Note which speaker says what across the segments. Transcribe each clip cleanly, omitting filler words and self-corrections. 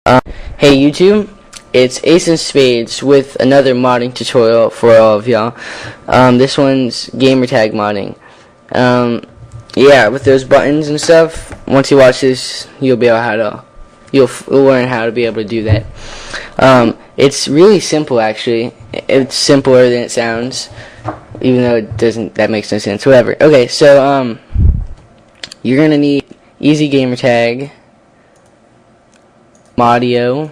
Speaker 1: Hey YouTube, it's Ace and Spades with another modding tutorial for all of y'all. This one's gamertag modding. Yeah, with those buttons and stuff. Once you watch this, you'll learn how to be able to do that. It's really simple actually. It's simpler than it sounds, even though it doesn't. That makes no sense. Whatever. Okay, so you're gonna need easy gamertag. Audio,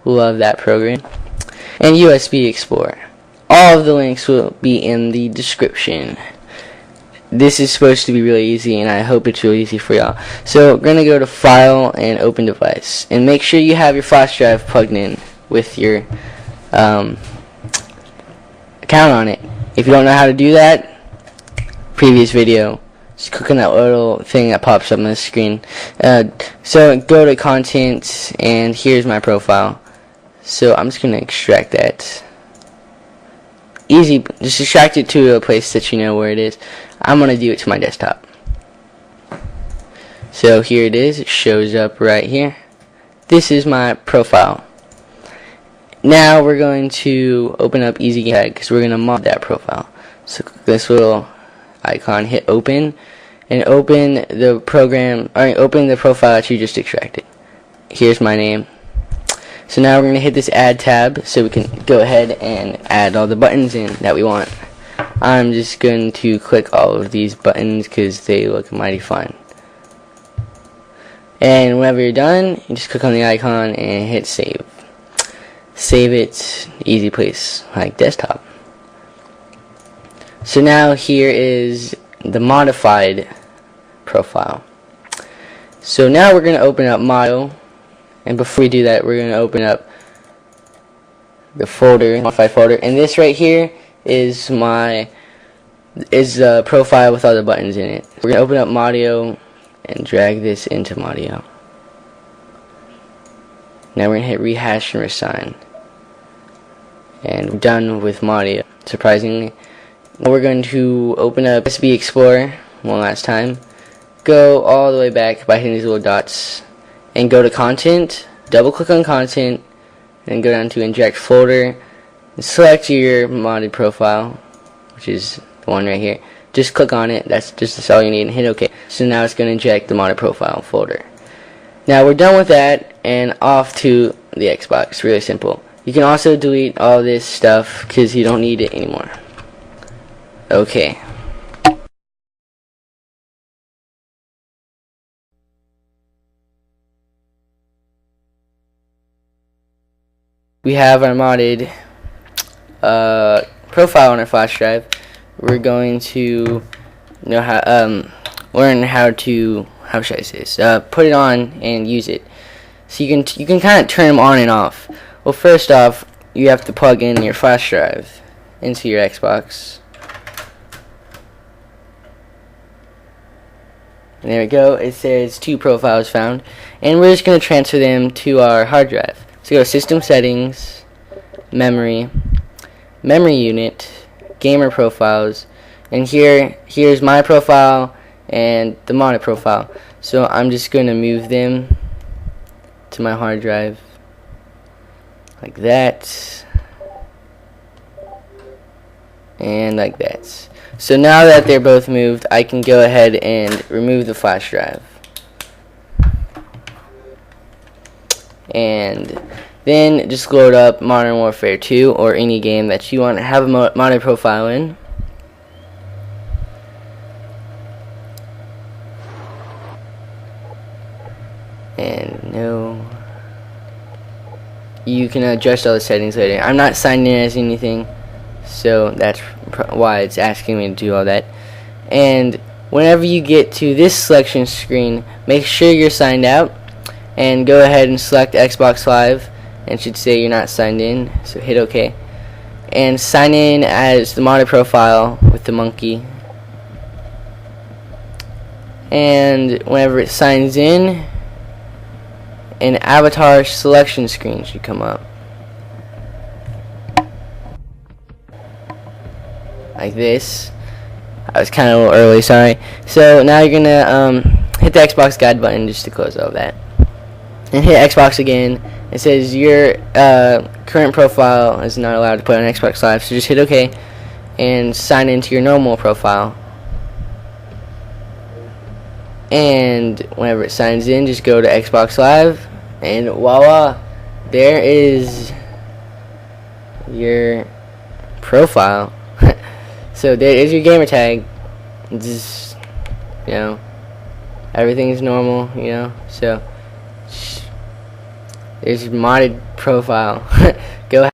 Speaker 1: love that program, and USB Explorer. All of the links will be in the description. This is supposed to be really easy, and I hope it's really easy for y'all. So we're gonna go to File and Open Device, and make sure you have your flash drive plugged in with your account on it. If you don't know how to do that, previous video. Just click on that little thing that pops up on the screen. So go to content, and here's my profile. So I'm just gonna extract that. Easy, just extract it to a place that you know where it is. I'm gonna do it to my desktop. So here it is. It shows up right here. This is my profile. Now we're going to open up Easy Tag because we're gonna mod that profile. So click this little icon, hit open, and open the profile that you just extracted. Here's my name. So now we're going to hit this add tab so we can go ahead and add all the buttons in that we want. I'm just going to click all of these buttons because they look mighty fun. And whenever you're done, you just click on the icon and hit save. Save it, easy place, like desktop. So now here is the modified profile. So now we're going to open up Model, and before we do that, we're going to open up the folder, modified folder, and this right here is the profile with all the buttons in it. We're going to open up Modio and drag this into Modio. Now we're going to hit rehash and resign, and we're done with Modio, surprisingly. Now we're going to open up USB Explorer one last time. Go all the way back by hitting these little dots and go to content, double click on content, and go down to inject folder and select your modded profile, which is the one right here. Just click on it. That's all you need, and hit OK. So now it's going to inject the modded profile folder. Now we're done with that and off to the Xbox. Really simple. You can also delete all this stuff because you don't need it anymore. Okay. We have our modded profile on our flash drive. We're going to know how learn how to should I say this? Put it on and use it. So you can kind of turn them on and off. Well, first off, you have to plug in your flash drive into your Xbox. And there we go. It says 2 profiles found, and we're just going to transfer them to our hard drive. So go to System Settings, Memory, Memory Unit, Gamer Profiles, and here's my profile and the modded profile. So I'm just going to move them to my hard drive like that, and like that. So now that they're both moved, I can go ahead and remove the flash drive. And then just load up Modern Warfare 2 or any game that you want to have a modded profile in. And no. You can adjust all the settings later. I'm not signed in as anything, so that's why it's asking me to do all that. And whenever you get to this selection screen, make sure you're signed out and go ahead and select Xbox Live, and it should say you're not signed in, so hit OK and sign in as the modded profile with the monkey. And whenever it signs in, an avatar selection screen should come up like this. I was kind of a little early, sorry. So now you're gonna hit the Xbox guide button just to close all that. and hit Xbox again. It says your current profile is not allowed to put on Xbox Live, so just hit OK and sign into your normal profile. And whenever it signs in, just go to Xbox Live, and voila, there is your profile. So there is your gamer tag. Just, everything is normal, so there's your modded profile. Go